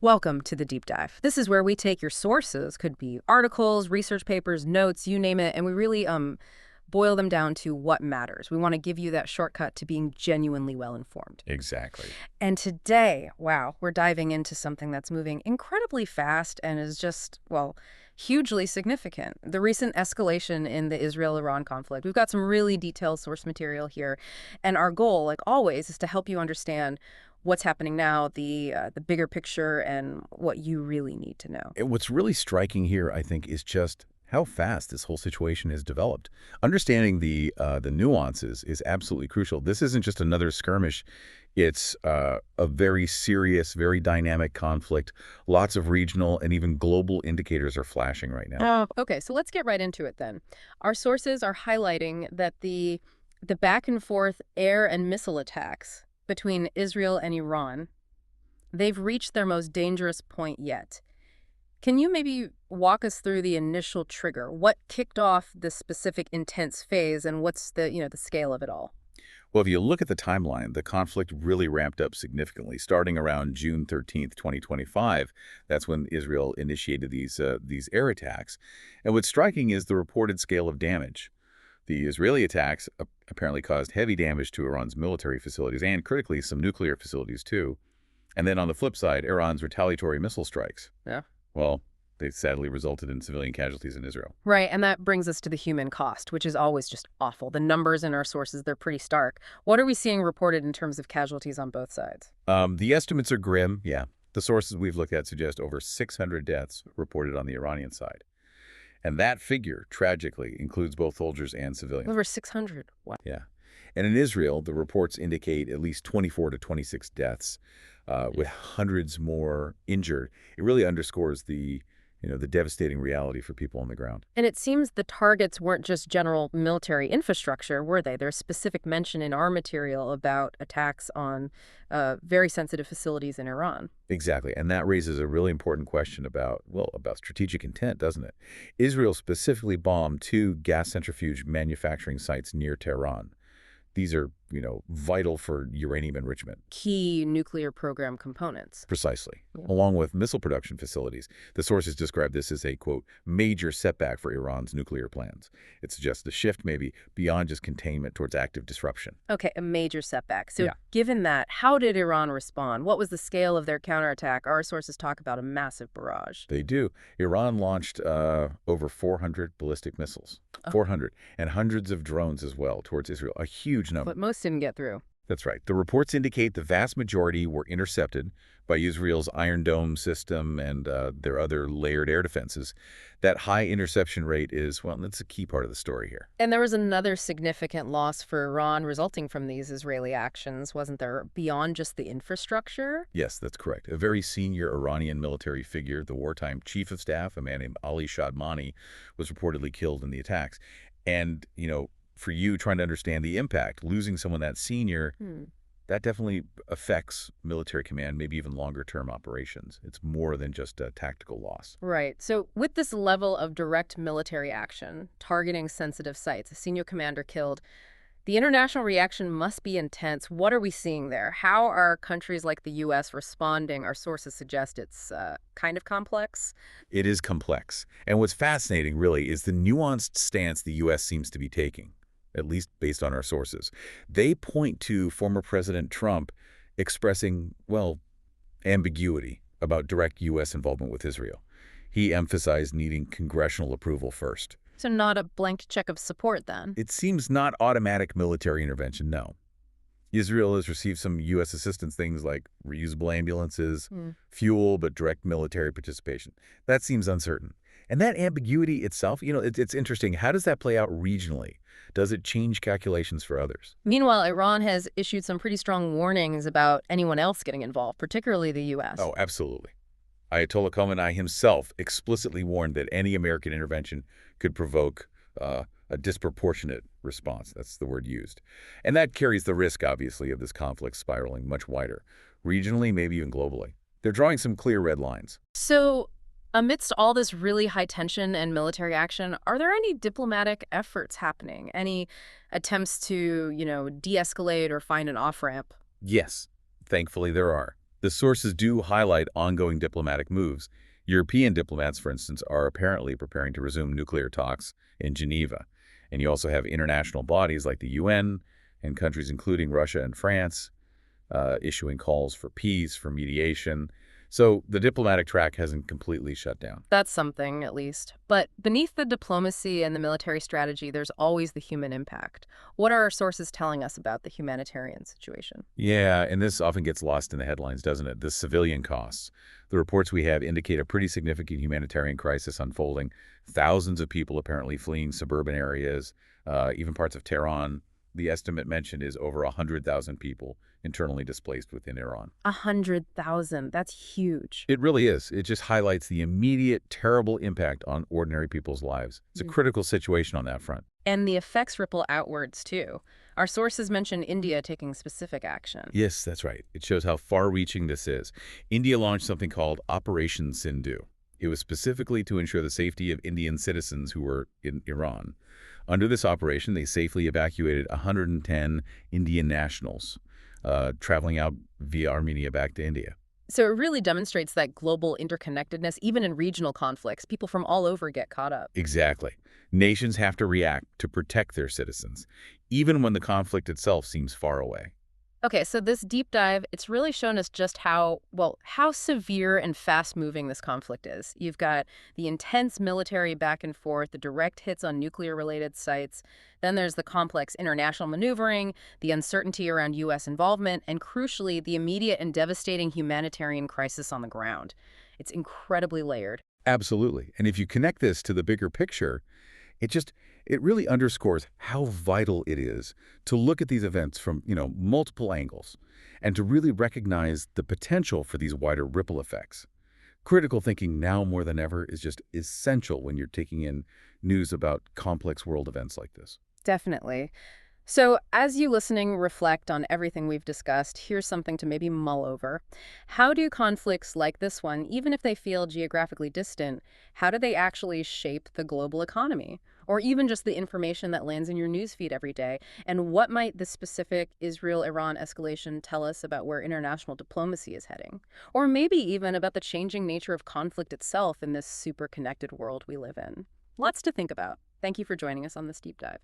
Welcome to the Deep Dive. This is where we take your sources, could be articles, research papers, notes, you name it, and we really boil them down to what matters. We want to give you that shortcut to being genuinely well informed. Exactly. And today, wow, we're diving into something that's moving incredibly fast and is just, well, hugely significant. The recent escalation in the Israel-Iran conflict. We've got some really detailed source material here, and our goal, like always, is to help you understand what's happening now, the bigger picture, and what you really need to know. And what's really striking here, I think, is just how fast this whole situation has developed. Understanding the nuances is absolutely crucial. This isn't just another skirmish. It's a very serious, very dynamic conflict. Lots of regional and even global indicators are flashing right now. Oh, okay, so let's get right into it then. Our sources are highlighting that the back and forth air and missile attacks between Israel and Iran, they've reached their most dangerous point yet. Can you maybe walk us through the initial trigger? What kicked off this specific intense phase, and what's the scale of it all? Well, if you look at the timeline, the conflict really ramped up significantly, starting around June 13th, 2025. That's when Israel initiated these air attacks. And what's striking is the reported scale of damage. The Israeli attacks apparently caused heavy damage to Iran's military facilities and, critically, some nuclear facilities, too. And then on the flip side, Iran's retaliatory missile strikes. Yeah. Well, they sadly resulted in civilian casualties in Israel. Right, and that brings us to the human cost, which is always just awful. The numbers in our sources, they're pretty stark. What are we seeing reported in terms of casualties on both sides? The estimates are grim, yeah. The sources we've looked at suggest over 600 deaths reported on the Iranian side. And that figure, tragically, includes both soldiers and civilians. Over 600. Wow. Yeah. And in Israel, the reports indicate at least 24 to 26 deaths, with hundreds more injured. It really underscores the devastating reality for people on the ground. And it seems the targets weren't just general military infrastructure, were they? There's specific mention in our material about attacks on very sensitive facilities in Iran. Exactly. And that raises a really important question about strategic intent, doesn't it? Israel specifically bombed two gas centrifuge manufacturing sites near Tehran. These are, vital for uranium enrichment. Key nuclear program components. Precisely. Yeah. Along with missile production facilities. The sources describe this as a, quote, major setback for Iran's nuclear plans. It suggests a shift maybe beyond just containment towards active disruption. Okay, a major setback. So Yeah. given that, how did Iran respond? What was the scale of their counterattack? Our sources talk about a massive barrage. They do. Iran launched over 400 ballistic missiles. Oh. 400. And hundreds of drones as well towards Israel. A huge number. But most didn't get through. That's right. The reports indicate the vast majority were intercepted by Israel's Iron Dome system and their other layered air defenses. That high interception rate is, that's a key part of the story here. And there was another significant loss for Iran resulting from these Israeli actions, wasn't there, beyond just the infrastructure? Yes, that's correct. A very senior Iranian military figure, the wartime chief of staff, a man named Ali Shadmani, was reportedly killed in the attacks. And, for you trying to understand the impact, losing someone that senior, that definitely affects military command, maybe even longer-term operations. It's more than just a tactical loss. Right. So with this level of direct military action, targeting sensitive sites, a senior commander killed, the international reaction must be intense. What are we seeing there? How are countries like the U.S. responding? Our sources suggest it's kind of complex. It is complex. And what's fascinating, really, is the nuanced stance the U.S. seems to be taking, at least based on our sources. They point to former President Trump expressing, ambiguity about direct U.S. involvement with Israel. He emphasized needing congressional approval first. So not a blank check of support, then? It seems not automatic military intervention, no. Israel has received some U.S. assistance, things like reusable ambulances, fuel, but direct military participation. That seems uncertain. And that ambiguity itself, it's interesting. How does that play out regionally? Does it change calculations for others? Meanwhile, Iran has issued some pretty strong warnings about anyone else getting involved, particularly the U.S. Oh, absolutely. Ayatollah Khamenei himself explicitly warned that any American intervention could provoke a disproportionate response. That's the word used. And that carries the risk, obviously, of this conflict spiraling much wider, regionally, maybe even globally. They're drawing some clear red lines. So amidst all this really high tension and military action, are there any diplomatic efforts happening? Any attempts to, de-escalate or find an off-ramp? Yes, thankfully there are. The sources do highlight ongoing diplomatic moves. European diplomats, for instance, are apparently preparing to resume nuclear talks in Geneva. And you also have international bodies like the UN and countries including Russia and France issuing calls for peace, for mediation. So the diplomatic track hasn't completely shut down. That's something, at least. But beneath the diplomacy and the military strategy, there's always the human impact. What are our sources telling us about the humanitarian situation? Yeah, and this often gets lost in the headlines, doesn't it? The civilian costs. The reports we have indicate a pretty significant humanitarian crisis unfolding. Thousands of people apparently fleeing suburban areas, even parts of Tehran. The estimate mentioned is over 100,000 people internally displaced within Iran. 100,000. That's huge. It really is. It just highlights the immediate, terrible impact on ordinary people's lives. It's a critical situation on that front. And the effects ripple outwards, too. Our sources mention India taking specific action. Yes, that's right. It shows how far-reaching this is. India launched something called Operation Sindhu. It was specifically to ensure the safety of Indian citizens who were in Iran. Under this operation, they safely evacuated 110 Indian nationals, traveling out via Armenia back to India. So it really demonstrates that global interconnectedness, even in regional conflicts, people from all over get caught up. Exactly. Nations have to react to protect their citizens, even when the conflict itself seems far away. Okay, so this deep dive, it's really shown us just how severe and fast-moving this conflict is. You've got the intense military back and forth, the direct hits on nuclear-related sites. Then there's the complex international maneuvering, the uncertainty around U.S. involvement, and crucially, the immediate and devastating humanitarian crisis on the ground. It's incredibly layered. Absolutely. And if you connect this to the bigger picture, it really underscores how vital it is to look at these events from, multiple angles and to really recognize the potential for these wider ripple effects. Critical thinking now more than ever is just essential when you're taking in news about complex world events like this. Definitely. So, as you listening reflect on everything we've discussed, here's something to maybe mull over. How do conflicts like this one, even if they feel geographically distant, how do they actually shape the global economy? Or even just the information that lands in your newsfeed every day? And what might the specific Israel-Iran escalation tell us about where international diplomacy is heading? Or maybe even about the changing nature of conflict itself in this super connected world we live in? Lots to think about. Thank you for joining us on this deep dive.